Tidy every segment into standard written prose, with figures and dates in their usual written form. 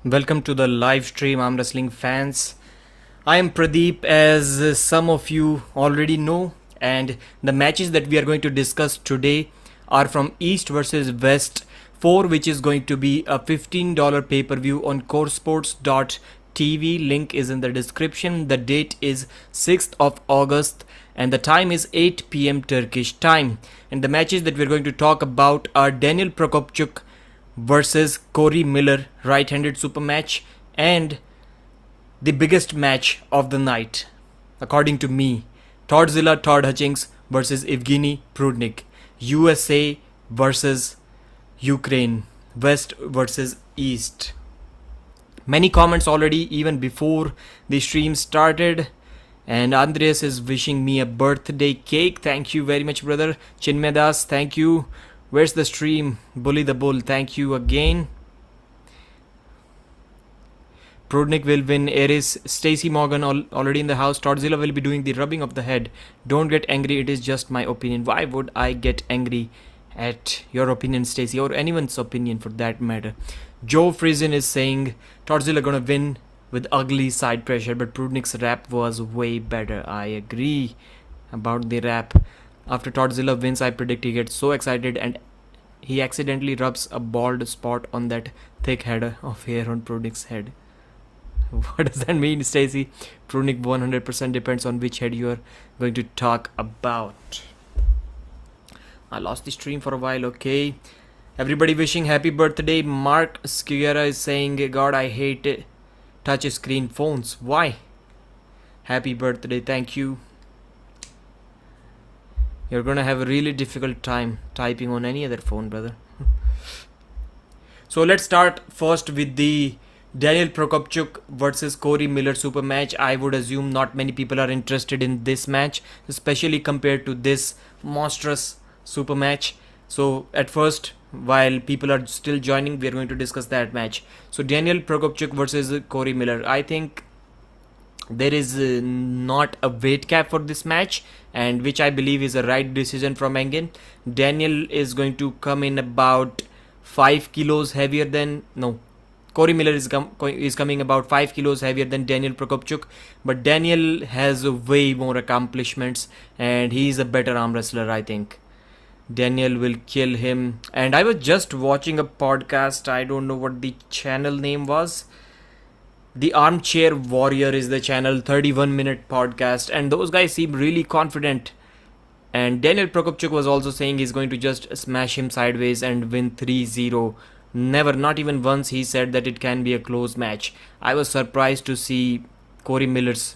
Welcome to the live stream, Armwrestling fans. I am Pradeep, as some of you already know, and the matches that we are going to discuss today are from East versus West 4, which is going to be a $15 pay-per-view on coresports.tv. Link is in the description. The date is 6th of August and the time is 8 p.m. Turkish time. And the matches that we're going to talk about are Daniel Prokopchuk versus Corey Miller right-handed super match, and the biggest match of the night, according to me, TODD Hutchings versus Evgeny Prudnik, USA versus Ukraine, West versus East. Many comments already even before the stream started, and Andreas is wishing me a birthday cake. Thank you very much, brother. Chinmedas, thank you. Where's the stream? Bully the Bull, thank you again. Prudnick will win. Aries, Stacy Morgan already in the house. Todzilla will be doing the rubbing of the head. Don't get angry, it is just my opinion. Why would I get angry at your opinion, Stacy, or anyone's opinion for that matter? Joe Friesen is saying Todzilla gonna win with ugly side pressure, but Prudnick's rap was way better. I agree about the rap. After Todzilla wins, I predict he gets so excited and he accidentally rubs a bald spot on that thick head of hair on Prudnick's head. What does that mean, Stacy? Prudnick 100% depends on which head you are going to talk about. I lost the stream for a while, okay. Everybody wishing happy birthday. Mark Skiguera is saying, God, I hate touch screen phones. Why? Happy birthday, thank you. You're gonna have a really difficult time typing on any other phone, brother. So let's start first with the Daniel Prokopchuk versus Corey Miller super match. I would assume not many people are interested in this match, especially compared to this monstrous super match. So at first, while people are still joining, we are going to discuss that match. So Daniel Prokopchuk versus Corey Miller. I think there is not a weight cap for this match, and which I believe is a right decision from Engen. Daniel is going to come in about 5 kilos heavier than Corey Miller is coming about 5 kilos heavier than Daniel Prokopchuk, but Daniel has way more accomplishments and he is a better arm wrestler. I think Daniel will kill him. And I was just watching a podcast, I don't know what the channel name was. The Armchair Warrior is the channel, 31-minute podcast, and those guys seem really confident. And Daniel Prokopchuk was also saying he's going to just smash him sideways and win 3-0. Never, not even once, he said that it can be a close match. I was surprised to see Corey Miller's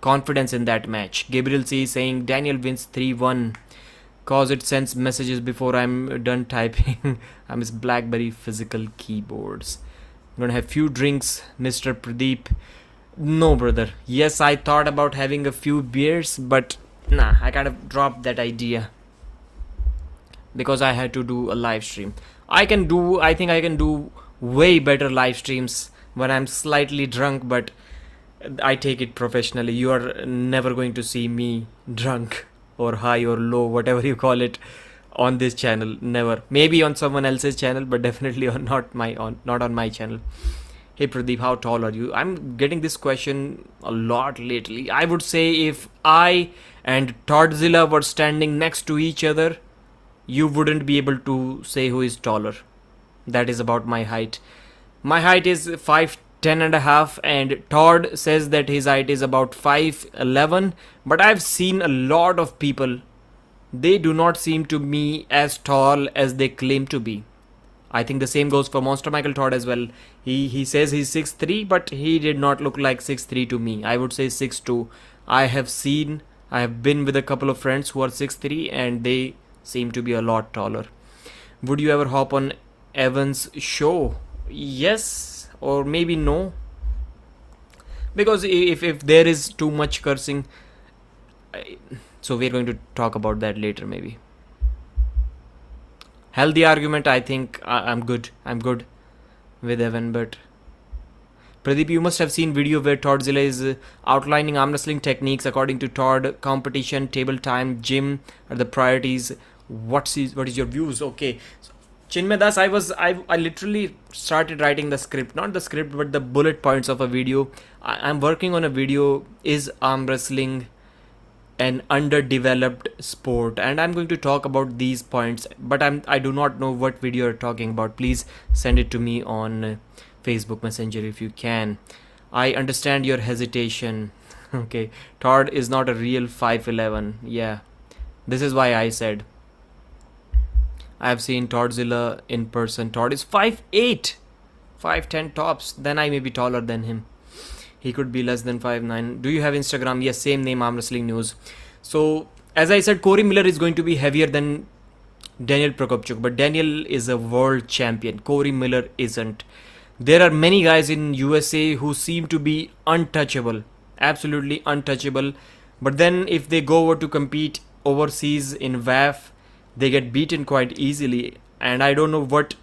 confidence in that match. Gabriel C is saying Daniel wins 3-1. Cause it sends messages before I'm done typing. I'm his BlackBerry physical keyboards. I'm gonna have few drinks, Mr. Pradeep. No, brother. Yes, I thought about having a few beers, but nah, I kind of dropped that idea because I had to do a live stream. I think I can do way better live streams when I'm slightly drunk, but I take it professionally. You are never going to see me drunk or high or low, whatever you call it, on this channel. Never. Maybe on someone else's channel, but definitely not on my channel. Hey Pradeep, how tall are you? I'm getting this question a lot lately. I would say if I and Todzilla were standing next to each other, you wouldn't be able to say who is taller. That is about my height. My height is 5'10" and a half, and Todd says that his height is about 5'11", but I've seen a lot of people. They do not seem to me as tall as they claim to be. I think the same goes for Monster Michael Todd as well. He says he's 6'3", but he did not look like 6'3" to me. I would say 6'2". I have been with a couple of friends who are 6'3", and they seem to be a lot taller. Would you ever hop on Evan's show? Yes, or maybe no. Because if there is too much cursing... So we're going to talk about that later maybe. Healthy argument, I think I'm good. I'm good with Evan, but... Pradeep, you must have seen video where Todzilla is outlining arm wrestling techniques according to Todd. Competition, table time, gym are the priorities. What is your views? Okay, so Chinmay Das, I literally started writing the script, not the script, but the bullet points of a video. I'm working on a video. Is arm wrestling an underdeveloped sport? And I'm going to talk about these points, but I do not know what video you're talking about. Please send it to me on Facebook Messenger if you can. I understand your hesitation. Okay, Todd is not a real 5'11. Yeah, this is why I said I have seen Toddzilla in person. Todd is 5'8", 5'10 tops. Then I may be taller than him. He could be less than 5'9". Do you have Instagram? Yes, same name, Arm Wrestling News. So, as I said, Corey Miller is going to be heavier than Daniel Prokopchuk, but Daniel is a world champion. Corey Miller isn't. There are many guys in USA who seem to be untouchable, absolutely untouchable. But then if they go over to compete overseas in WAF, they get beaten quite easily. And I don't know what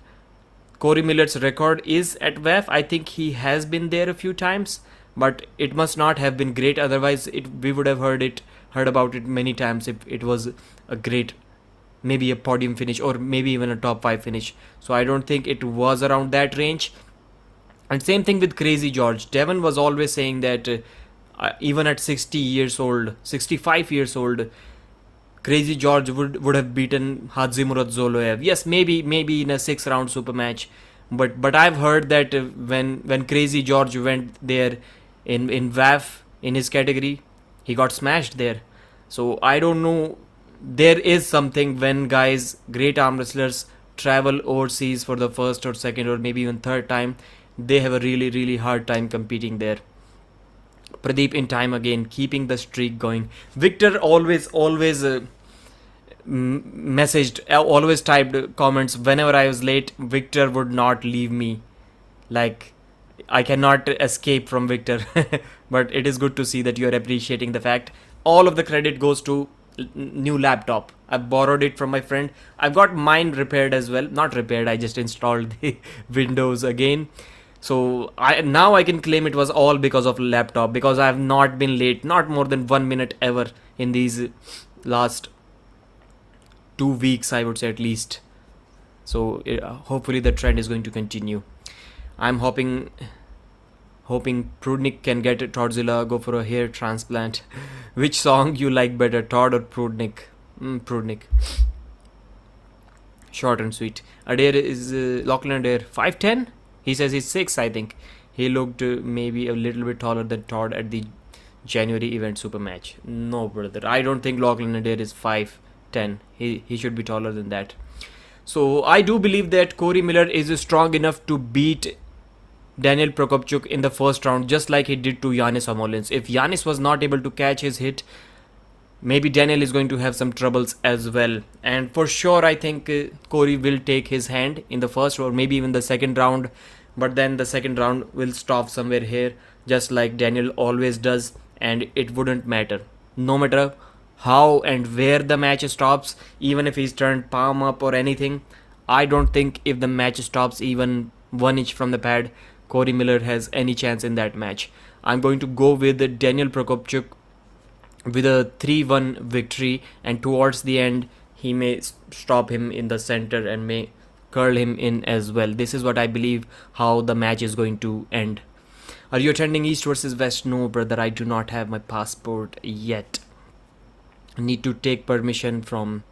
Corey Miller's record is at WAF. I think he has been there a few times, but it must not have been great. Otherwise, we would have heard about it many times if it was a great, maybe a podium finish or maybe even a top 5 finish. So I don't think it was around that range. And same thing with Crazy George. Devon was always saying that even at 60 years old, 65 years old, Crazy George would have beaten Hadzimurat Zoloev. Yes, maybe in a 6-round super match. But I've heard that when Crazy George went there in WAF in his category, he got smashed there. So I don't know. There is something when guys, great arm wrestlers, travel overseas for the first or second or maybe even third time, they have a really hard time competing there. Pradeep in time again, keeping the streak going. Victor always messaged, always typed comments whenever I was late. Victor would not leave me. Like, I cannot escape from Victor. But it is good to see that you are appreciating the fact. All of the credit goes to new laptop. I borrowed it from my friend. I've got mine repaired as well. Not repaired, I just installed the Windows again. So now I can claim it was all because of laptop, because I have not been late, not more than 1 minute ever in these last 2 weeks, I would say at least. So hopefully the trend is going to continue. I'm hoping Prudnick can get Toddzilla, go for a hair transplant. Which song you like better, Todd or Prudnick? Prudnick. Short and sweet. Adair is Lachlan Adair 5'10"? He says he's 6, I think. He looked maybe a little bit taller than Todd at the January event super match. No, brother. I don't think Lachlan Adair is 5'10". He should be taller than that. So I do believe that Corey Miller is strong enough to beat Daniel Prokopchuk in the first round, just like he did to Yanis Amolins. If Yanis was not able to catch his hit, maybe Daniel is going to have some troubles as well. And for sure, I think Corey will take his hand in the first or maybe even the second round. But then the second round will stop somewhere here, just like Daniel always does. And it wouldn't matter. No matter how and where the match stops, even if he's turned palm up or anything, I don't think if the match stops even 1 inch from the pad, Corey Miller has any chance in that match. I'm going to go with Daniel Prokopchuk with a 3-1 victory, and towards the end he may stop him in the center and may curl him in as well. This is what I believe how the match is going to end. Are you attending East versus West? No, brother, I do not have my passport yet. I need to take permission from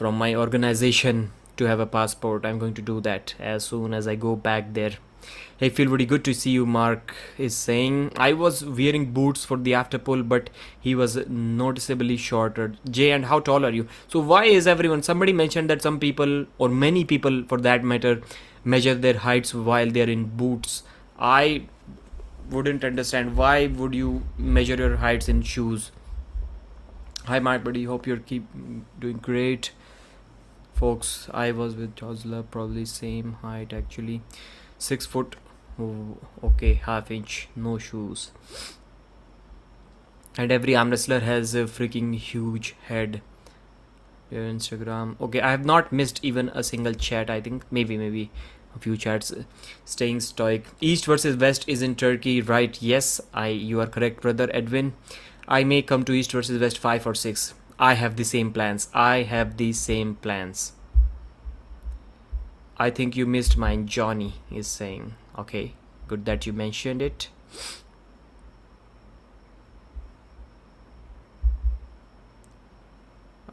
my organization to have a passport. I'm going to do that as soon as I go back there. Hey Philwoody, good to see you. Mark is saying I was wearing boots for the after pull, but he was noticeably shorter. Jay, and how tall are you? So why is everyone, somebody mentioned that some people, or many people for that matter, measure their heights while they're in boots. I wouldn't understand, why would you measure your heights in shoes? Hi Mark buddy, hope you're doing great. Folks, I was with Josla, probably same height actually. 6 foot. Oh, okay, half inch, no shoes. And every arm wrestler has a freaking huge head. Your Instagram. Okay, I have not missed even a single chat. I think maybe a few chats. Staying stoic. East versus West is in Turkey, right? Yes, you are correct, brother Edwin. I may come to East versus West 5 or 6. I have the same plans. I think you missed mine, Johnny is saying. Okay, good that you mentioned it.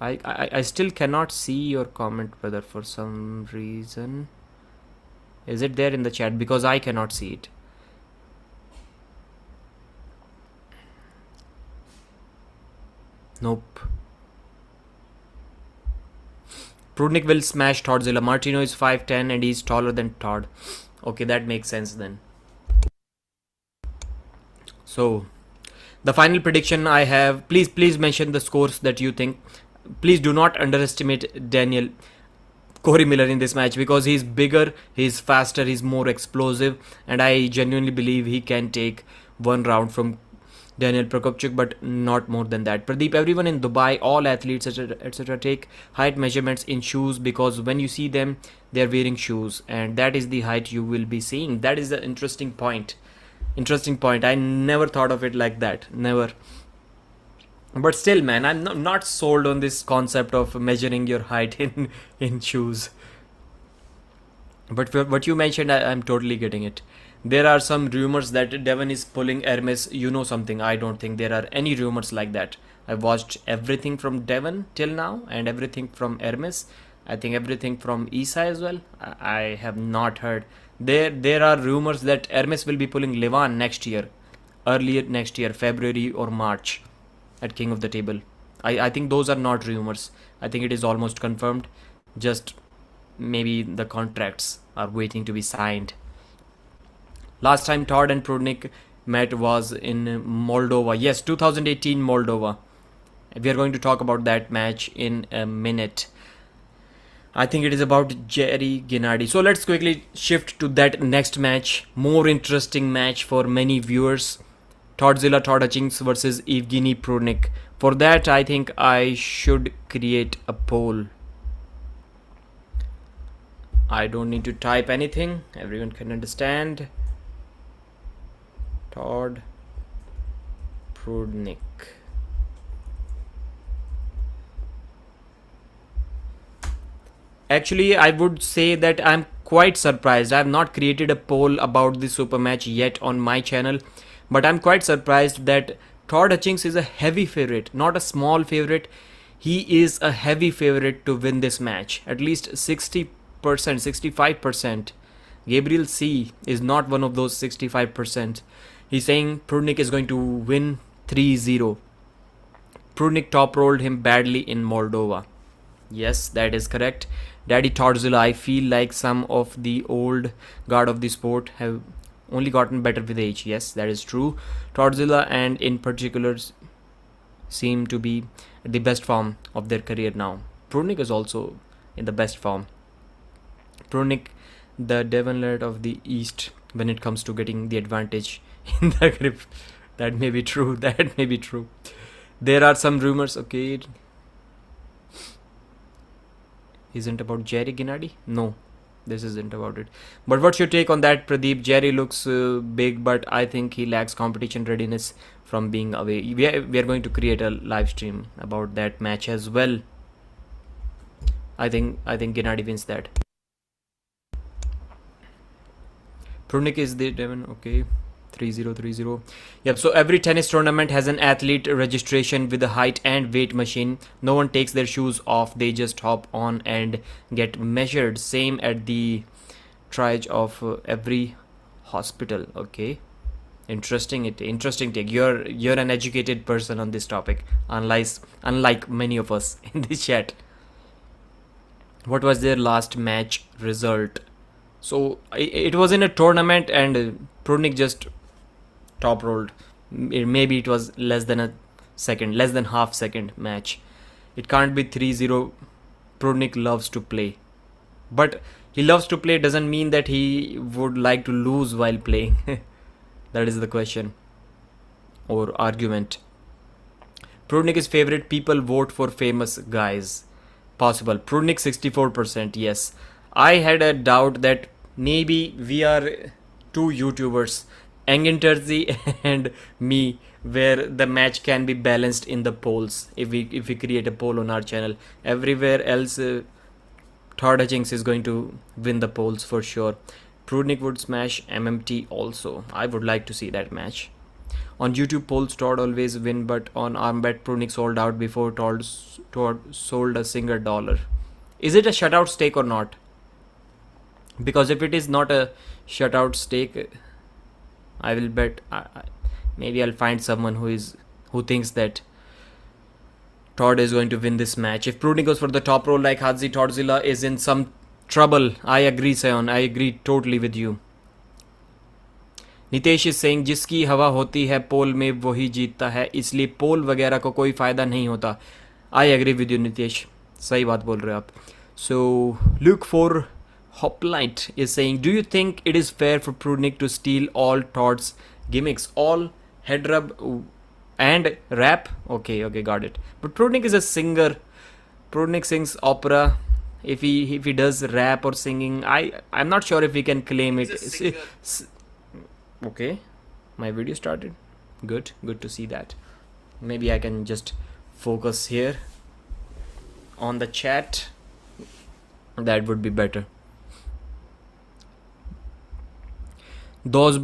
I still cannot see your comment, brother, for some reason. Is it there in the chat? Because I cannot see it. Nope. Prudnick will smash Toddzilla. Martino is 5'10" and he's taller than Todd. Okay, that makes sense then. So, the final prediction I have. Please mention the scores that you think. Please do not underestimate Corey Miller in this match, because he's bigger, he's faster, he's more explosive, and I genuinely believe he can take one round from Daniel Prokopchuk, but not more than that. Pradeep, everyone in Dubai, all athletes, etc., take height measurements in shoes, because when you see them, they're wearing shoes, and that is the height you will be seeing. That is the interesting point. I never thought of it like that. Never. But still, man, I'm not sold on this concept of measuring your height in shoes. But for what you mentioned, I'm totally getting it. There are some rumors that Devon is pulling Hermes. You know something, I don't think there are any rumors like that. I've watched everything from Devon till now and everything from Hermes. I think everything from Isa as well. I have not heard. There are rumors that Hermes will be pulling Levan next year. Earlier next year, February or March. At King of the Table. I think those are not rumors. I think it is almost confirmed. Just maybe the contracts are waiting to be signed. Last time Todd and Prudnick met was in Moldova. Yes, 2018 Moldova. We are going to talk about that match in a minute. I think it is about Jerry Gennady. So let's quickly shift to that next match. More interesting match for many viewers. Todd Hutchings versus Evgeny Prudnick. For that, I think I should create a poll. I don't need to type anything. Everyone can understand. Todd Prudnick. Actually, I would say that I'm quite surprised. I have not created a poll about this super match yet on my channel. But I'm quite surprised that Todd Hutchings is a heavy favorite, not a small favorite. He is a heavy favorite to win this match. At least 60%, 65%. Gabriel C is not one of those 65%. He's saying Prudnick is going to win 3-0. Prudnick top rolled him badly in Moldova. Yes, that is correct. Daddy Toddzilla, I feel like some of the old guard of the sport have only gotten better with age. Yes, that is true. Toddzilla and in particular seem to be at the best form of their career now. Prudnick is also in the best form. Prudnick, the Devon Laird of the East, when it comes to getting the advantage in the grip. That may be true. That may be true. There are some rumors. Okay. Isn't about Jerry Gennady? No. This isn't about it. But what's your take on that, Pradeep? Jerry looks big, but I think he lacks competition readiness from being away. We are going to create a live stream about that match as well. I think Gennady wins that. Prudnick is the Devon. Okay. 3-0. Yep, so every tennis tournament has an athlete registration with a height and weight machine. No one takes their shoes off, they just hop on and get measured. Same at the triage of every hospital. Okay, interesting take. You're an educated person on this topic, unlike many of us in this chat. What was their last match result? So it was in a tournament and Prudnick just top rolled. Maybe it was less than half second match. It can't be 3-0. Prudnick loves to play, but he loves to play doesn't mean that he would like to lose while playing. That is the question or argument. Prudnick is favorite. People vote for famous guys. Possible. Prudnick 64%. Yes, I had a doubt that maybe we are two YouTubers, Engin Terzi and me, where the match can be balanced in the polls if we create a poll on our channel. Everywhere else Todd Hutchings is going to win the polls for sure. Prudnick would smash MMT also. I would like to see that match. On YouTube polls, Todd always win, but on Armbet, Prudnick sold out before Todd sold a single dollar. Is it a shutout stake or not? Because if it is not a shutout stake, I will bet. Maybe I'll find someone who thinks that Todd is going to win this match. If Prudnick goes for the top roll like Hadzi, Toddzilla is in some trouble. I agree, Sion. I agree totally with you. Nitesh is saying जिसकी हवा होती है पोल में वही जीतता है, इसलिए पोल वगैरह को कोई फ़ायदा नहीं होता. I agree with you Nitesh, सही बात बोल रहे हो आप. So look for Hoplite is saying do you think it is fair for Prudnick to steal all Todd's gimmicks, all head rub and rap? Okay got it. But Prudnick is a singer. Prudnick sings opera. If he does rap or singing, I'm not sure if we can claim it. Okay, my video started. Good to see that. Maybe I can just focus here on the chat. That would be better. Those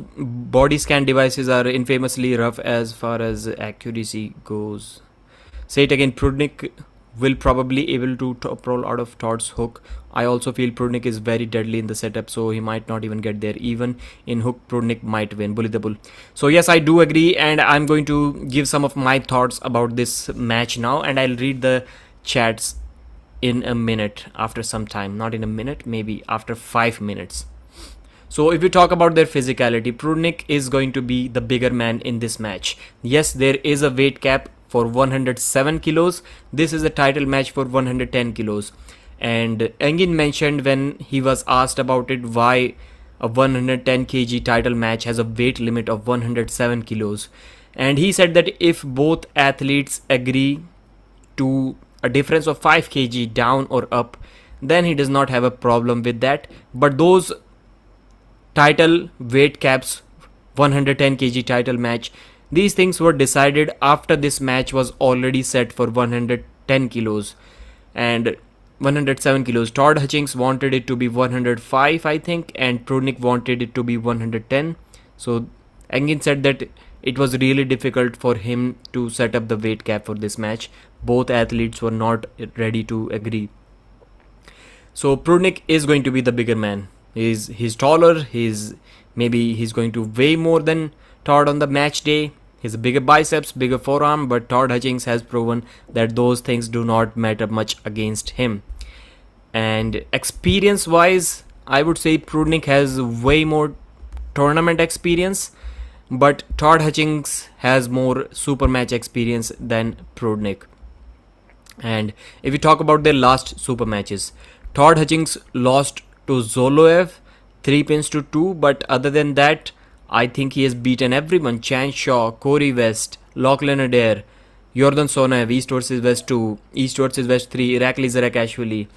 body scan devices are infamously rough as far as accuracy goes. Say it again. Prudnick will probably able to top roll out of Todd's hook. I also feel Prudnick is very deadly in the setup, so he might not even get there. Even in hook, Prudnick might win. Bully the bull. So yes, I do agree, and I'm going to give some of my thoughts about this match now, and I'll read the chats in a minute after some time. Not in a minute, maybe after 5 minutes. So if we talk about their physicality, Prudnick is going to be the bigger man in this match. Yes, there is a weight cap for 107 kilos. This is a title match for 110 kilos. And Engin mentioned when he was asked about it why a 110 kg title match has a weight limit of 107 kilos. And he said that if both athletes agree to a difference of 5 kg down or up, then he does not have a problem with that. But those title weight caps, 110 kg title match, these things were decided after this match was already set for 110 kilos and 107 kilos. Todd Hutchings wanted it to be 105, I think, and Prudnick wanted it to be 110. So Engin said that it was really difficult for him to set up the weight cap for this match. Both athletes were not ready to agree. So Prudnick is going to be the bigger man. He's taller. Maybe he's going to weigh more than Todd on the match day. He's a bigger biceps, bigger forearm, but Todd Hutchings has proven that those things do not matter much against him. And experience wise, I would say Prudnick has way more tournament experience, but Todd Hutchings has more super match experience than Prudnick. And if we talk about their last super matches, Todd Hutchings lost to Zoloev 3 pins to 2, but other than that, I think he has beaten everyone. Chan Shaw, Corey West, Lachlan Adair, Jordan Sonev, East vs West 2, East vs West 3, Irakli Zarakashvili,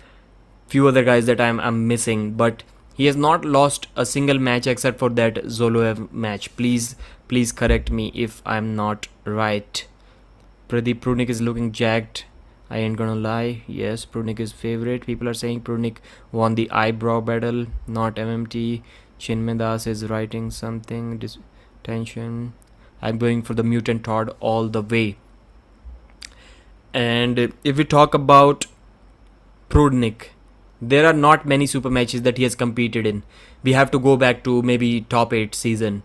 few other guys that I'm missing, but he has not lost a single match except for that Zoloev match. Please correct me if I'm not right. Pradeep, Prudnick is looking jacked. I ain't gonna lie. Yes, Prudnick is favorite. People are saying Prudnick won the eyebrow battle, not MMT. Chinmay Das is writing something. Tension. I'm going for the mutant Todd all the way. And if we talk about Prudnick, there are not many super matches that he has competed in. We have to go back to maybe top 8 season.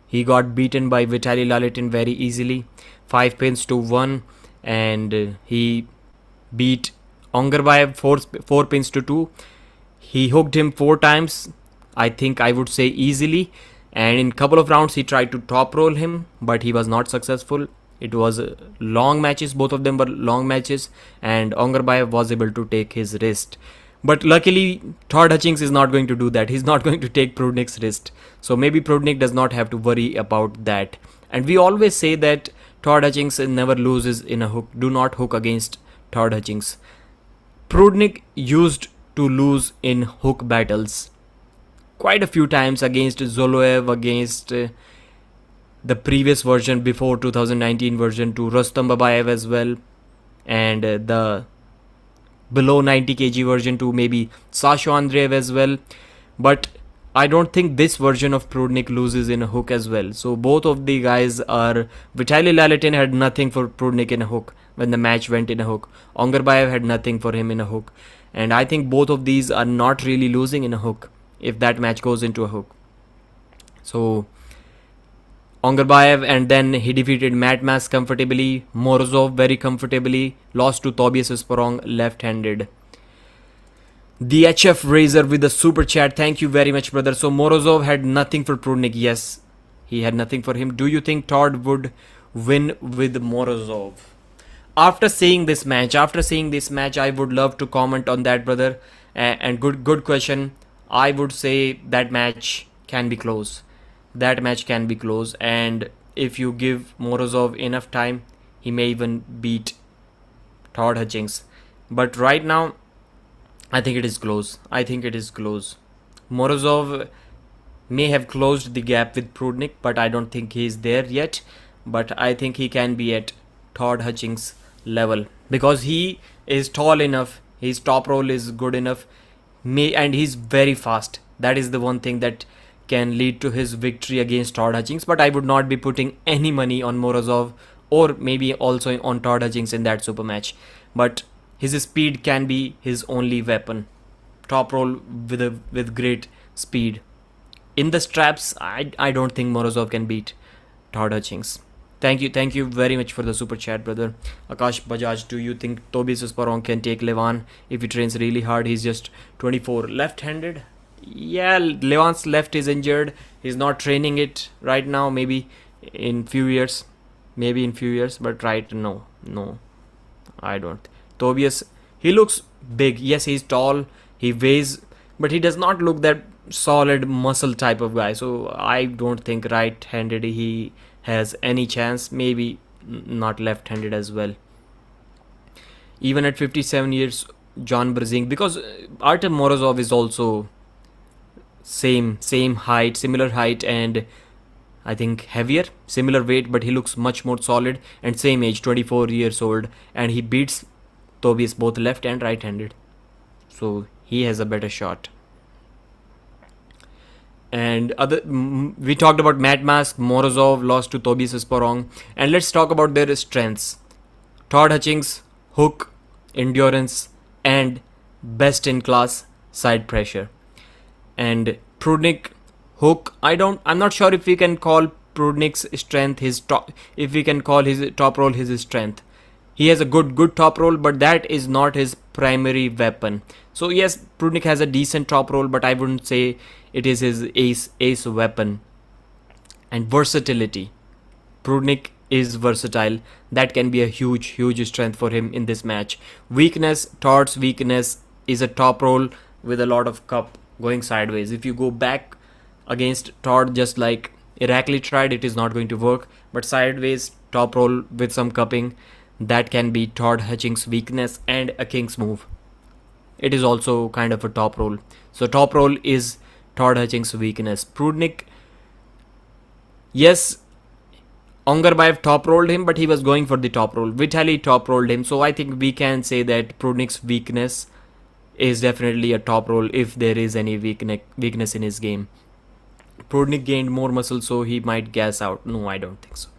He got beaten by Vitaly Lalitin very easily, 5 pins to 1, and he beat Ongarbayev 4 pins to 2. He hooked him 4 times. I think I would say easily, and in couple of rounds he tried to top roll him, but he was not successful. It was long matches, both of them were long matches, and Ongarbayev was able to take his wrist. But luckily Todd Hutchings is not going to do that. He's not going to take Prudnick's wrist, so maybe Prudnick does not have to worry about that. And we always say that Todd Hutchings never loses in a hook. Do not hook against Todd Hutchings. Prudnick used to lose in hook battles quite a few times against Zoloev, against the previous version before 2019 version to Rustam Babayev as well, and the below 90 kg version to maybe Sasha Andreev as well. But I don't think this version of Prudnick loses in a hook as well. So both of the guys are... Vitaly Laletin had nothing for Prudnick in a hook when the match went in a hook. Ongarbayev had nothing for him in a hook. And I think both of these are not really losing in a hook if that match goes into a hook. So Ongarbayev, and then he defeated Matmas comfortably. Morozov very comfortably. Lost to Tobias Sporong left-handed. The HF Razor with the super chat. Thank you very much, brother. So Morozov had nothing for Prudnick. Yes, he had nothing for him. Do you think Todd would win with Morozov? After seeing this match, I would love to comment on that, brother. And good question. I would say that match can be close. And if you give Morozov enough time, he may even beat Todd Hutchings. But right now, I think it is close. Morozov may have closed the gap with Prudnick, but I don't think he's there yet. But I think he can be at Todd Hutchings level because he is tall enough. His top roll is good enough. And he's very fast. That is the one thing that can lead to his victory against Todd Hutchings. But I would not be putting any money on Morozov or maybe also on Todd Hutchings in that super match. But his speed can be his only weapon. Top roll with great speed. In the straps, I don't think Morozov can beat Todd Hutchings. Thank you very much for the super chat, brother. Akash Bajaj, do you think Tobias Sporong can take Levan if he trains really hard? He's just 24. Left-handed? Yeah, Levan's left is injured. He's not training it right now. Maybe in few years. But right, no, I don't. Tobias, he looks big. Yes, he's tall. He weighs, but he does not look that solid muscle type of guy. So I don't think right-handed he has any chance. Maybe not left-handed as well. Even at 57 years, John Brzink, because Artem Morozov is also same height, similar height, and I think heavier, similar weight, but he looks much more solid, and same age, 24 years old, and he beats Tobias both left and right-handed. So he has a better shot. And we talked about Matt Mask. Morozov lost to Tobias Sporong. And let's talk about their strengths. Todd Hutchings, hook, endurance, and best in class side pressure. And Prudnick, hook. I'm not sure if we can call Prudnick's strength if we can call his top roll his strength. He has a good top roll, but that is not his primary weapon. So yes, Prudnick has a decent top roll, but I wouldn't say it is his ace weapon. And versatility. Prudnick is versatile. That can be a huge strength for him in this match. Weakness, Todd's weakness is a top roll with a lot of cup going sideways. If you go back against Todd just like Irakli tried, it is not going to work. But sideways, top roll with some cupping, that can be Todd Hutchings' weakness and a king's move. It is also kind of a top roll. So top roll is Todd Hutchings' weakness. Prudnick, yes, Ongarbayev top rolled him, but he was going for the top roll. Vitaly top rolled him. So I think we can say that Prudnick's weakness is definitely a top roll if there is any weakness in his game. Prudnick gained more muscle, so he might gas out. No, I don't think so.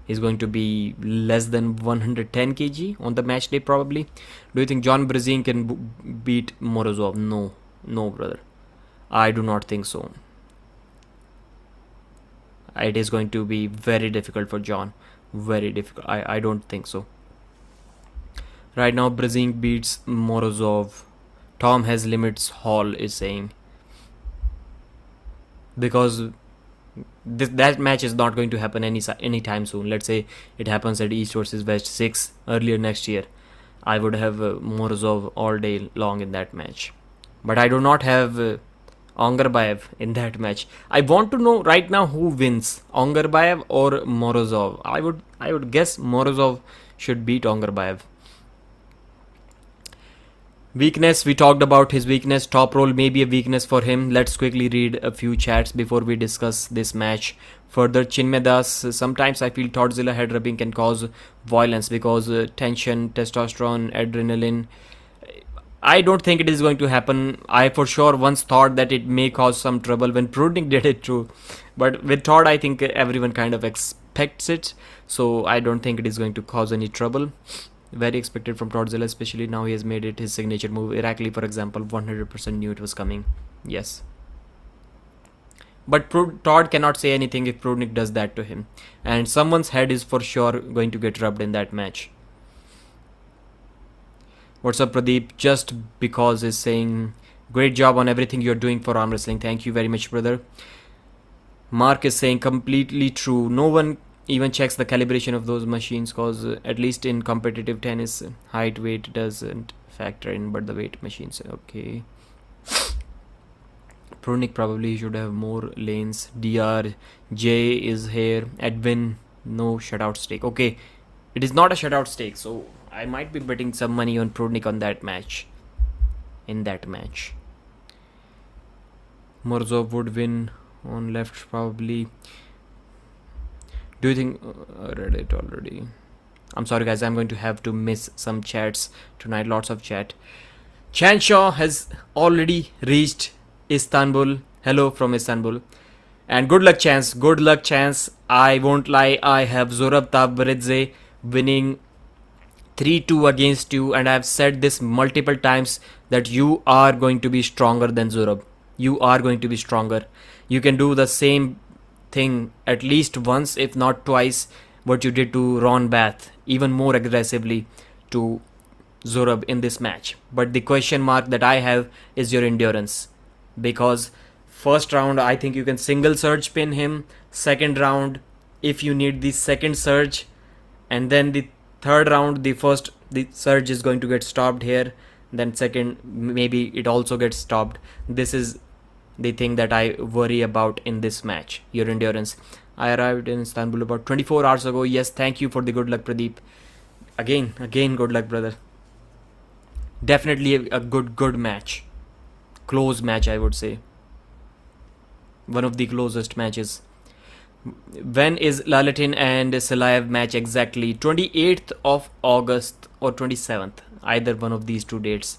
He's going to be less than 110 kg on the match day probably. Do you think John Brzink can beat Morozov? No, brother. I do not think so. It is going to be very difficult for John. Very difficult. I don't think so. Right now, Brzink beats Morozov. Tom has limits, Hall is saying. Because that match is not going to happen anytime soon. Let's say it happens at East versus West 6 earlier next year. I would have Morozov all day long in that match. But I do not have Ongarbayev in that match. I want to know right now who wins, Ongarbayev or Morozov. I would guess Morozov should beat Ongarbayev. Weakness, we talked about his weakness. Top roll may be a weakness for him. Let's quickly read a few chats before we discuss this match further. Chinmedas, sometimes I feel Toddzilla head rubbing can cause violence because tension, testosterone, adrenaline. I don't think it is going to happen. I for sure once thought that it may cause some trouble when Prudnick did it too. But with TODD, I think everyone kind of expects it. So I don't think it is going to cause any trouble. Very expected from Todzilla, especially now he has made it his signature move. Irakli, for example, 100% knew it was coming. Yes. But TODD cannot say anything if Prudnick does that to him. And someone's head is for sure going to get rubbed in that match. What's up, Pradeep? Just because is saying, great job on everything you're doing for arm wrestling. Thank you very much, brother. Mark is saying, completely true. No one even checks the calibration of those machines because at least in competitive tennis, height, weight doesn't factor in, but the weight machines, okay. Prudnick probably should have more lanes. DR, J is here. Edwin, no shutout stake. Okay, it is not a shutout stake, so I might be betting some money on Prudnick on that match. In that match. Morozov would win on left probably. Do you think... I read it already. I'm sorry guys, I'm going to have to miss some chats tonight. Lots of chat. Chanshaw has already reached Istanbul. Hello from Istanbul. And good luck, Chance. Good luck, Chance. I won't lie. I have Zorab Tabridze winning 3-2 against you. And I've said this multiple times that you are going to be stronger than Zorab. You are going to be stronger. You can do the same thing at least once, if not twice, what you did to Ron Bath. Even more aggressively to Zorab in this match. But the question mark that I have is your endurance. Because first round, I think you can single surge pin him. Second round, if you need the second surge. And then the third round, the surge is going to get stopped here. Then second, maybe it also gets stopped. This is the thing that I worry about in this match. Your endurance. I arrived in Istanbul about 24 hours ago. Yes, thank you for the good luck, Pradeep. Again, good luck, brother. Definitely a good match. Close match, I would say. One of the closest matches. When is Lalatin and Salayev match exactly? 28th of August or 27th. Either one of these two dates.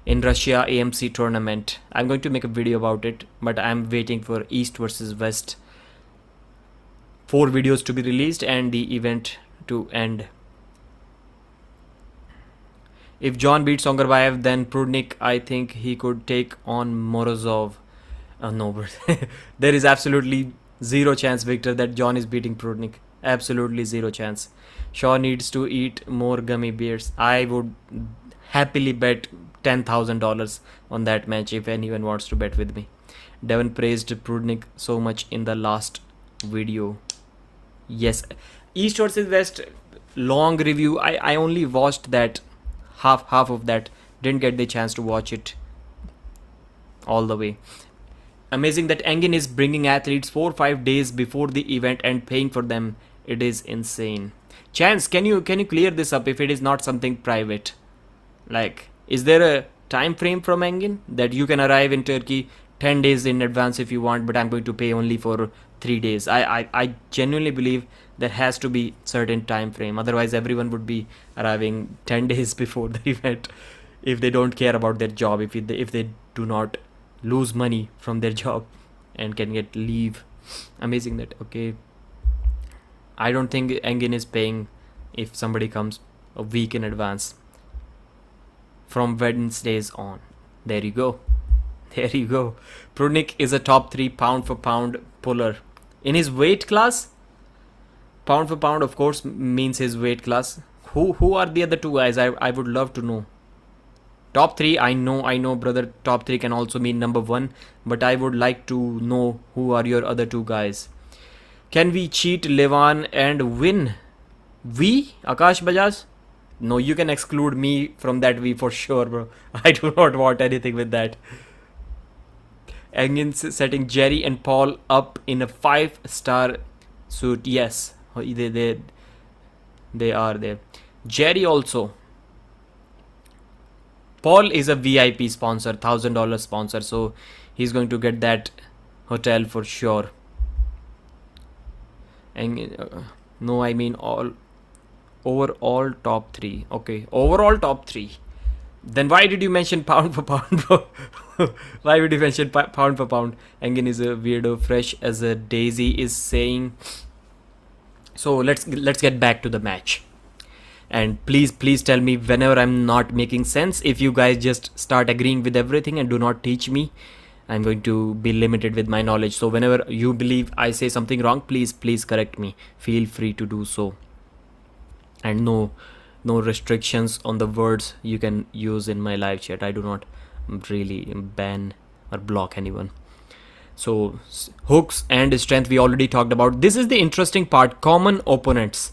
In Russia AMC tournament. I'm going to make a video about it. But I'm waiting for East versus West. 4 videos to be released and the event to end. If John beats Songarbayev, then Prudnick, I think he could take on Morozov. No, but there is absolutely zero chance, Victor, that John is beating Prudnick. Absolutely zero chance. Shaw needs to eat more gummy bears. I would happily bet $10,000 on that match if anyone wants to bet with me. Devon praised Prudnick so much in the last video. Yes, East versus West, long review. I only watched that half of that. Didn't get the chance to watch it all the way. Amazing that Engin is bringing athletes 4 or 5 days before the event and paying for them. It is insane. Chance, can you clear this up if it is not something private? Like, is there a time frame from Engin that you can arrive in Turkey 10 days in advance if you want, but I'm going to pay only for 3 days? I genuinely believe there has to be certain time frame. Otherwise, everyone would be arriving 10 days before the event if they don't care about their job, if they do not lose money from their job and can get leave. Amazing that, okay. I don't think Engin is paying if somebody comes a week in advance. From Wednesdays on. There you go. There you go. Prudnick is a top 3 pound for pound puller. In his weight class? Pound for pound, of course, means his weight class. Who are the other two guys? I would love to know. Top 3, I know, brother. Top 3 can also mean number 1. But I would like to know who are your other 2 guys. Can we cheat Levan and win? We? Akash Bajaj? No, you can exclude me from that V for sure, bro. I do not want anything with that. Engin setting Jerry and Paul up in a 5-star suit. Yes, they are there. Jerry also. Paul is a VIP sponsor, $1,000 sponsor, so he's going to get that hotel for sure. And no, I mean overall top 3. Okay, overall top 3. Then why did you mention pound for pound? Why would you mention pound for pound? Engin is a weirdo, fresh as a daisy is saying. So let's get back to the match. And please tell me whenever I'm not making sense. If you guys just start agreeing with everything and do not teach me, I'm going to be limited with my knowledge. So whenever you believe I say something wrong, please correct me. Feel free to do so. And no restrictions on the words you can use in my live chat. I do not really ban or block anyone. So hooks and strength we already talked about. This is the interesting part, common opponents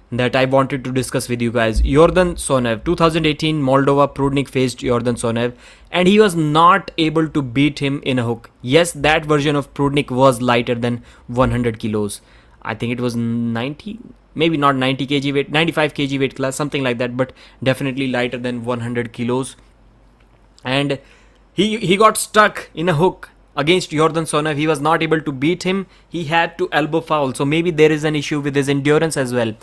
that I wanted to discuss with you guys. Yordan Sonev, 2018 Moldova, Prudnik faced Yordan Sonev and he was not able to beat him in a hook. Yes, that version of Prudnik was lighter than 100 kilos. I think it was 90, maybe not 90 kg weight, 95 kg weight class, something like that, but definitely lighter than 100 kilos. And he got stuck in a hook against Yordan Sonev. He was not able to beat him. He had to elbow foul. So maybe there is an issue with his endurance as well.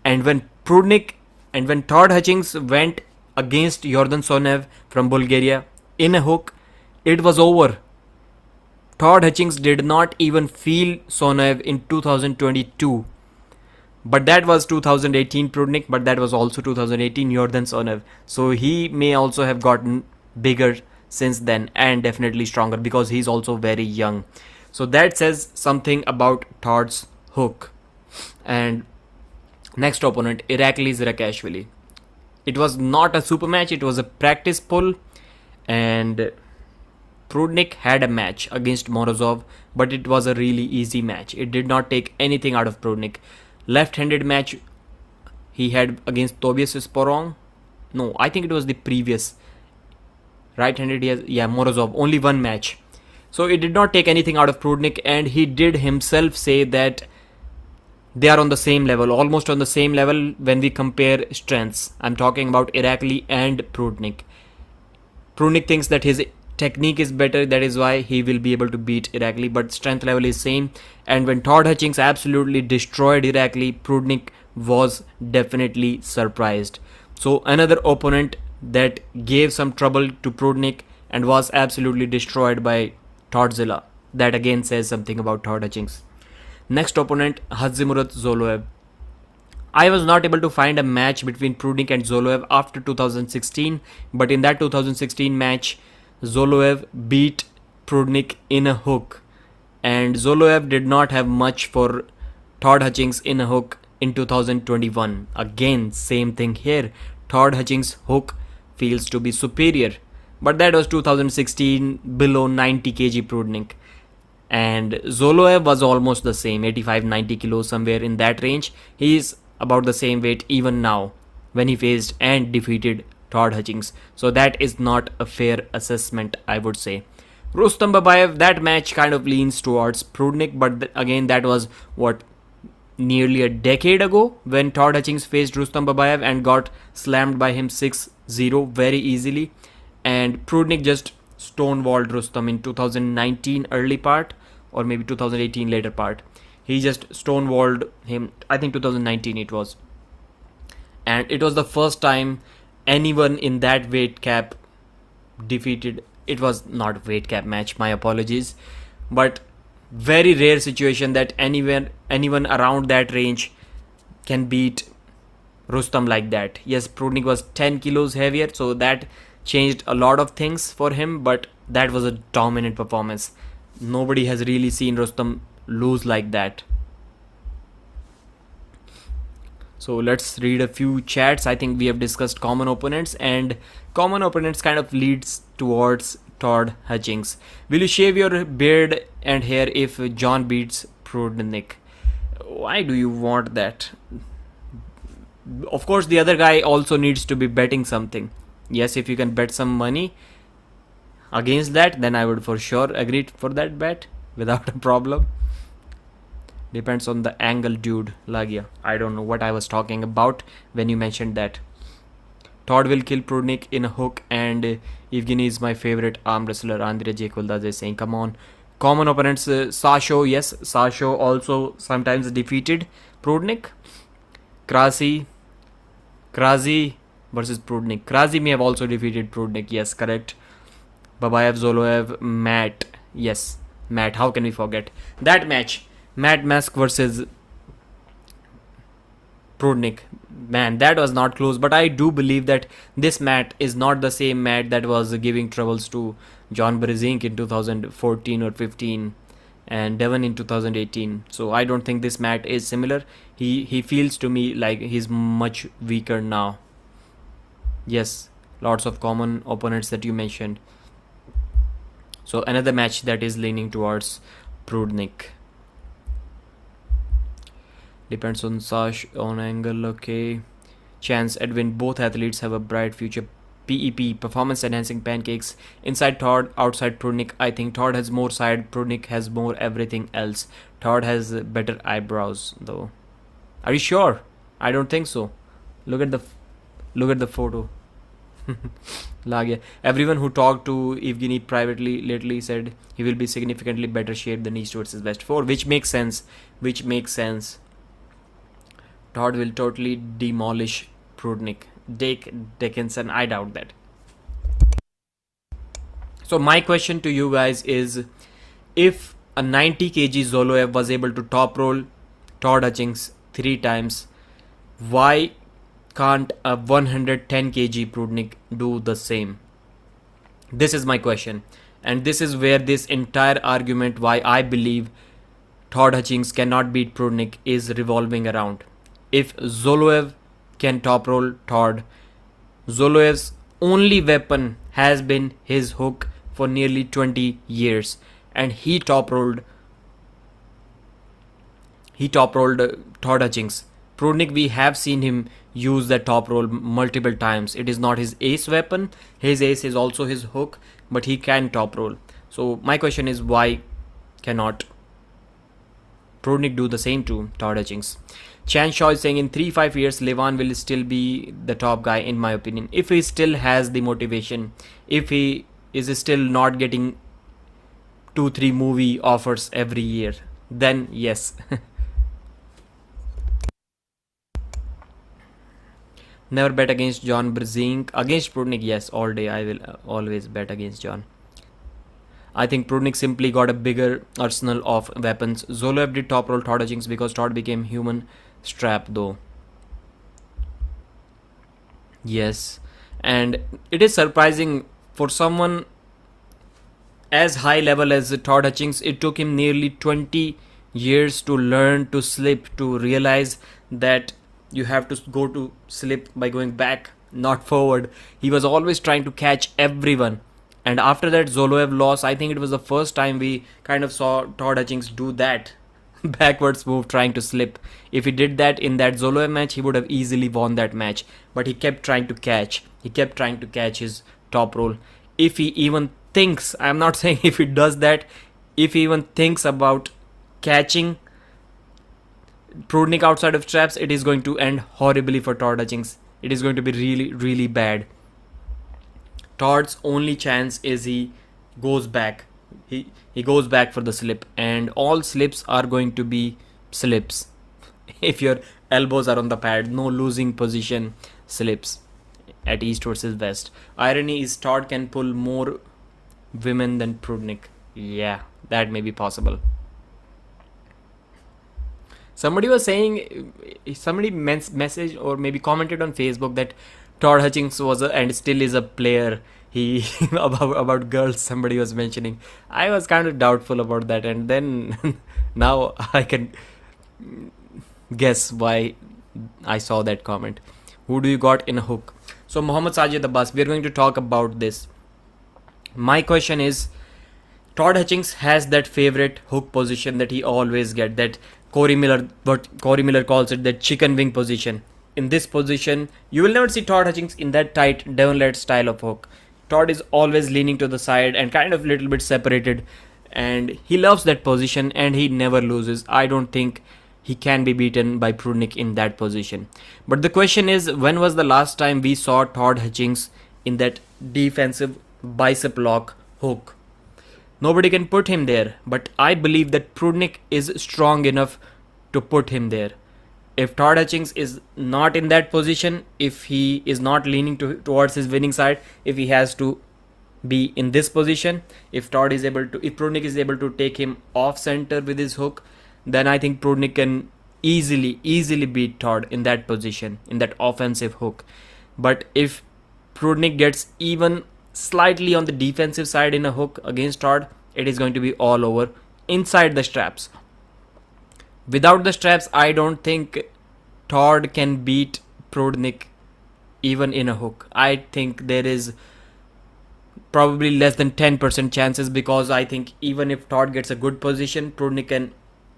And when Prudnik and when TODD Hutchings went against Yordan Sonev from Bulgaria in a hook, it was over. TODD Hutchings did not even feel Sonev in 2022. But that was 2018 Prudnik, but that was also 2018 Yordan Sonev. So he may also have gotten bigger since then and definitely stronger because he's also very young. So that says something about TODD's hook. And next opponent, Iraklis Rakashvili. It was not a super match, it was a practice pull, and Prudnik had a match against Morozov, but it was a really easy match. It did not take anything out of Prudnik. Left-handed match he had against Tobias Sporong. No, I think it was the previous. Right-handed, Morozov, only one match. So it did not take anything out of Prudnik, and he did himself say that they are on the same level, almost on the same level when we compare strengths. I'm talking about Irakli and Prudnik. Prudnik thinks that his technique is better, that is why he will be able to beat Irakli, but strength level is same. And when TODD Hutchings absolutely destroyed Irakli, Prudnik was definitely surprised. So another opponent that gave some trouble to Prudnik and was absolutely destroyed by TODDzilla. That again says something about TODD Hutchings. Next opponent, Hadzimurat Zoloev. I was not able to find a match between Prudnik and Zoloev after 2016, but in that 2016 match, Zoloev beat Prudnik in a hook, and Zoloev did not have much for TODD Hutchings in a hook in 2021. Again, same thing here. TODD Hutchings' hook feels to be superior, but that was 2016 below 90 kg Prudnik. And Zoloev was almost the same, 85-90 kilos, somewhere in that range. He is about the same weight even now when he faced and defeated TODD Hutchings. So that is not a fair assessment, I would say. Rustam Babayev, that match kind of leans towards Prudnik, but again, that was nearly a decade ago when TODD Hutchings faced Rustam Babayev and got slammed by him 6-0 very easily. And Prudnik just stonewalled Rustam in 2019 early part, or maybe 2018 later part. He just stonewalled him, I think 2019 it was. And it was the first time anyone in that weight cap defeated. It was not weight cap match, my apologies, but very rare situation that anyone around that range can beat Rustam like that. Yes, Prudnik was 10 kilos heavier, so that changed a lot of things for him, but that was a dominant performance. Nobody has really seen Rustam lose like that. So let's read a few chats. I think we have discussed common opponents, and common opponents kind of leads towards TODD Hutchings. Will you shave your beard and hair if John beats Prudnick? Why do you want that? Of course, the other guy also needs to be betting something. Yes, if you can bet some money against that, then I would for sure agree for that bet without a problem. Depends on the angle, dude. Lagia. I don't know what I was talking about when you mentioned that. TODD will kill Prudnik in a hook, and Evgeny is my favorite arm wrestler. Andrei Jekuldas is saying, come on. Common opponents, Sasho. Yes, Sasho also sometimes defeated Prudnik. Krasi, versus Prudnik. Krasimir also defeated Prudnik. Yes, correct. Babayev, Zoloev, Matt. Yes, Matt. How can we forget that match? Matt Mask versus Prudnik. Man, that was not close. But I do believe that this Matt is not the same Matt that was giving troubles to John Brzezinski in 2014 or 15 and Devon in 2018. So I don't think this Matt is similar. He feels to me like he's much weaker now. Yes, lots of common opponents that you mentioned. So another match that is leaning towards Prudnik. Depends on Sash on angle. Okay. Chance, Edwin, both athletes have a bright future. PEP, performance enhancing pancakes. Inside TODD, outside Prudnik. I think TODD has more side, Prudnik has more everything else. TODD has better eyebrows though. Are you sure? I don't think so. Look at the photo. Everyone who talked to Evgeny privately lately said he will be significantly better shape than East versus West 4, which makes sense. TODD will totally demolish Prudnik. Dickinson, I doubt that. So my question to you guys is, if a 90 kg Zoloev was able to top roll Todd Hutchings 3 times, why can't a 110 kg Prudnik do the same? This is my question, and this is where this entire argument why I believe Todd Hutchings cannot beat Prudnik is revolving around. If Zoloev can top roll Todd, Zoloev's only weapon has been his hook for nearly 20 years, and he top rolled Todd Hutchings. Prudnik, we have seen him use that top roll multiple times. It is not his ace weapon. His ace is also his hook, but he can top roll. So my question is, why cannot Prudnik do the same to Todd Hutchings? Chan Shaw is saying in 3-5 years, Levan will still be the top guy in my opinion. If he still has the motivation, if he is still not getting 2-3 movie offers every year, then yes. Never bet against John Brzezinski. Against Prudnik, yes, all day. I will always bet against John. I think Prudnik simply got a bigger arsenal of weapons. Zoloev did top roll Todd Hutchings because Todd became human strap though. Yes, and it is surprising for someone as high level as Todd Hutchings. It took him nearly 20 years to learn to slip, to realize that you have to go to slip by going back, not forward. He was always trying to catch everyone. And after that Zoloev loss, I think it was the first time we kind of saw Todd Hutchings do that backwards move trying to slip. If he did that in that Zoloev match, he would have easily won that match. But he kept trying to catch. He kept trying to catch his top roll. If he even thinks, I'm not saying if he does that, if he even thinks about catching Prudnik outside of traps, it is going to end horribly for Todd Hutchings. It is going to be really, really bad. Todd's only chance is he goes back. He goes back for the slip, and all slips are going to be slips. If your elbows are on the pad, no losing position slips at East versus West. Irony is Todd can pull more women than Prudnik. Yeah, that may be possible. Somebody was saying, somebody messaged or maybe commented on Facebook that Todd Hutchings was and still is a player. He about girls somebody was mentioning. I was kind of doubtful about that, and then now I can guess why I saw that comment. Who do you got in a hook? So Mohammad Sajid Abbas, we are going to talk about this. My question is, Todd Hutchings has that favorite hook position that he always get, that what Corey Miller calls it, that chicken wing position. In this position, you will never see Todd Hutchings in that tight Devon-led style of hook. Todd is always leaning to the side and kind of little bit separated, and he loves that position and he never loses. I don't think he can be beaten by Prudnik in that position. But the question is, when was the last time we saw Todd Hutchings in that defensive bicep lock hook? Nobody can put him there, but I believe that Prudnik is strong enough to put him there. If Todd Hutchings is not in that position, if he is not leaning towards his winning side, if he has to be in this position, if Prudnick is able to take him off center with his hook, then I think Prudnick can easily beat Todd in that position, in that offensive hook. But if Prudnick gets even slightly on the defensive side in a hook against Todd, it is going to be all over inside the straps. Without the straps, I don't think Todd can beat Prudnick even in a hook. I think there is probably less than 10% chances, because I think even if Todd gets a good position, Prudnick can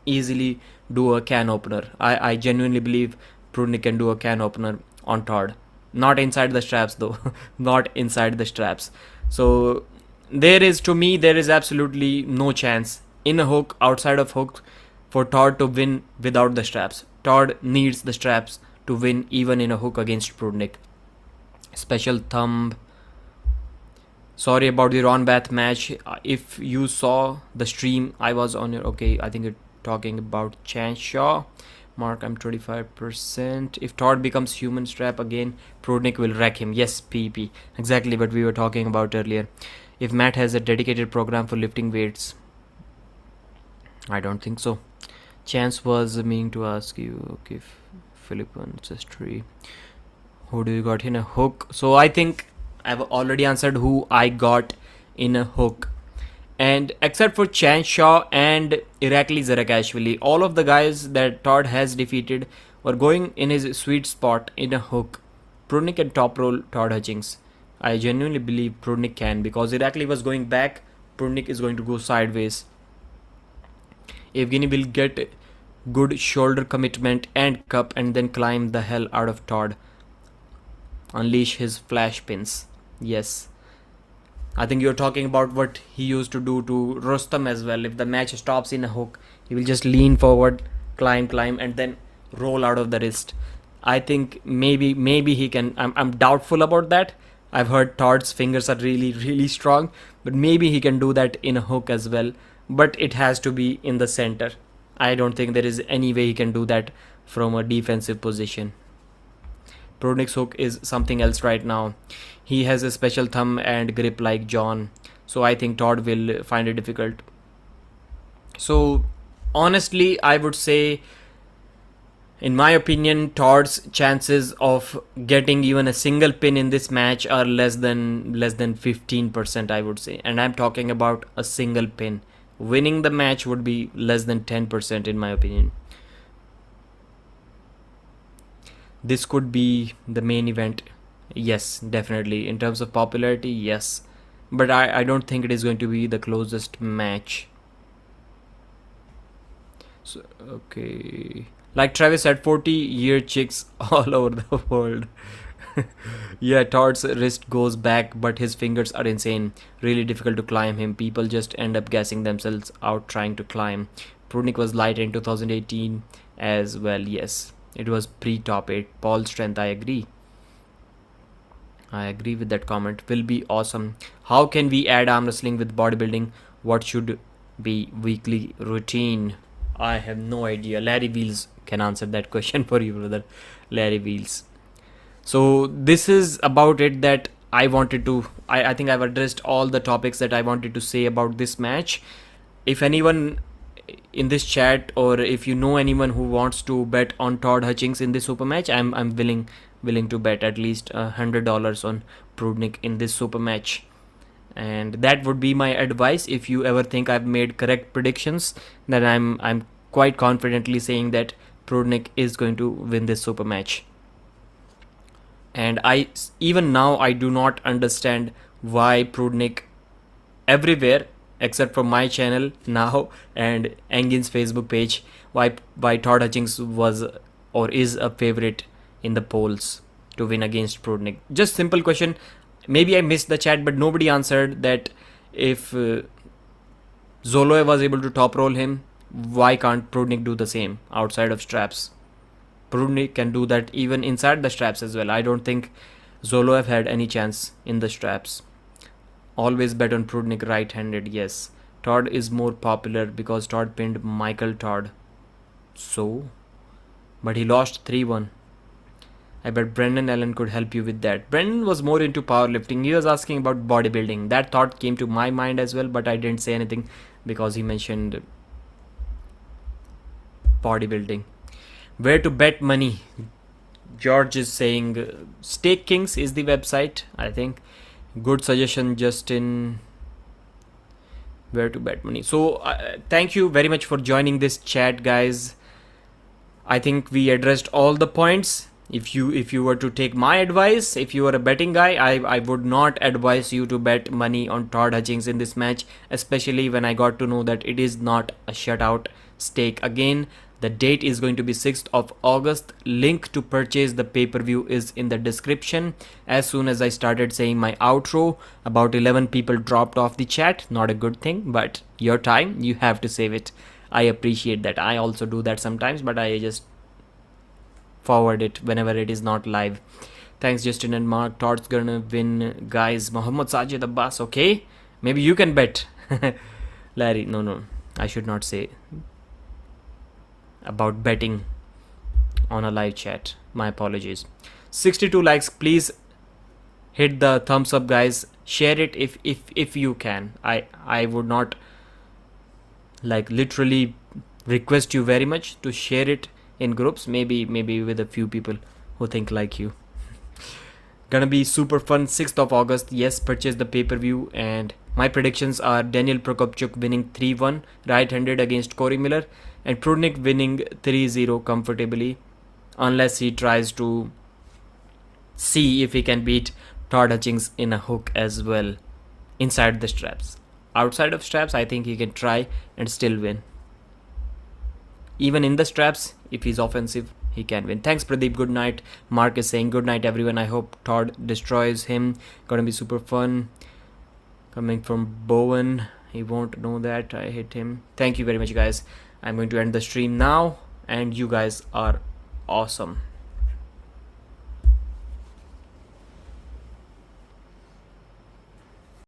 easily do a can opener. I genuinely believe Prudnick can do a can opener on Todd. Not inside the straps though. Not inside the straps. So there is absolutely no chance in a hook, outside of hook, for Todd to win without the straps. Todd needs the straps to win even in a hook against Prudnick. Special thumb. Sorry about the Ron Bath match. If you saw the stream, I was on your... Okay, I think you're talking about Chan Shaw. Mark, I'm 25%. If Todd becomes human strap again, Prudnick will wreck him. Yes, PP. Exactly what we were talking about earlier. If Matt has a dedicated program for lifting weights. I don't think so. Chance was meaning to ask you. Okay, Philip Ancestry. Who do you got in a hook? So I think I've already answered who I got in a hook. And except for Chan Shaw and Irakli Zarakashvili, all of the guys that Todd has defeated were going in his sweet spot in a hook. Prudnick can top roll Todd Hutchings. I genuinely believe Prudnick can, because Irakli was going back, Prudnick is going to go sideways. Evgeny will get good shoulder commitment and cup and then climb the hell out of Todd. Unleash his flash pins. Yes. I think you're talking about what he used to do to Rustam as well. If the match stops in a hook, he will just lean forward, climb, and then roll out of the wrist. I think maybe he can. I'm doubtful about that. I've heard Todd's fingers are really strong, but maybe he can do that in a hook as well. But it has to be in the center. I don't think there is any way he can do that from a defensive position. Prudnick's hook is something else right now. He has a special thumb and grip like John. So I think Todd will find it difficult. So honestly, I would say, in my opinion, Todd's chances of getting even a single pin in this match are less than 15%, I would say. And I'm talking about a single pin. Winning the match would be less than 10% in my opinion. This could be the main event. Yes, definitely. In terms of popularity, yes. But I don't think it is going to be the closest match. So, okay. Like Travis said, 40-year chicks all over the world. Yeah, Todd's wrist goes back, but his fingers are insane. Really difficult to climb him. People just end up gassing themselves out trying to climb. Prudnick was light in 2018 as well. Yes, it was pre-top 8. Paul's strength, I agree. I agree with that comment. Will be awesome. How can we add arm wrestling with bodybuilding? What should be weekly routine? I have no idea. Larry Wheels can answer that question for you, brother. Larry Wheels. So this is about it that I wanted to... I think I've addressed all the topics that I wanted to say about this match. If anyone in this chat, or if you know anyone who wants to bet on Todd Hutchings in this super match, I'm willing to bet at least $100 on Prudnick in this super match. And that would be my advice. If you ever think I've made correct predictions, then I'm quite confidently saying that Prudnick is going to win this super match. And even now I do not understand why Prudnick everywhere except for my channel now and Engin's Facebook page, why Todd Hutchings was or is a favorite in the polls to win against Prudnick. Just simple question. Maybe I missed the chat, but nobody answered that. If Zoloev was able to top roll him, why can't Prudnick do the same outside of straps? Prudnick can do that even inside the straps as well. I don't think Zoloev had any chance in the straps. Always bet on Prudnick right-handed. Yes. Todd is more popular because Todd pinned Michael Todd. So but he lost 3-1. I bet Brendan Allen could help you with that. Brendan was more into powerlifting. He was asking about bodybuilding. That thought came to my mind as well, but I didn't say anything because he mentioned bodybuilding. Where to bet money? George is saying Stake Kings is the website, I think. Good suggestion, Justin. Where to bet money. So thank you very much for joining this chat, guys. I think we addressed all the points. If you were to take my advice, if you are a betting guy, I would not advise you to bet money on Todd Hutchings in this match, especially when I got to know that it is not a shutout stake. Again, the date is going to be 6th of August. Link to purchase the pay-per-view is in the description. As soon as I started saying my outro, about 11 people dropped off the chat. Not a good thing, but your time, you have to save it. I appreciate that. I also do that sometimes, but I just forward it whenever it is not live. Thanks, Justin and Mark. Todd's gonna win, guys. Muhammad Sajid Abbas. Okay, maybe you can bet. Larry, no, I should not say about betting on a live chat. My apologies. 62 likes. Please hit the thumbs up, guys. Share it if you can. I would not like literally request you very much to share it in groups, maybe with a few people who think like you. Gonna be super fun. 6th of August. Yes, purchase the pay-per-view. And my predictions are Daniel Prokopchuk winning 3-1 right-handed against Corey Miller, and Prudnick winning 3-0 comfortably, unless he tries to see if he can beat Todd Hutchings in a hook as well inside the straps. Outside of straps, I think he can try and still win. Even in the straps, if he's offensive, he can win. Thanks, Pradeep. Good night. Mark is saying good night, everyone. I hope Todd destroys him. Gonna be super fun. Coming from Bowen. He won't know that I hit him. Thank you very much, guys. I'm going to end the stream now, and you guys are awesome.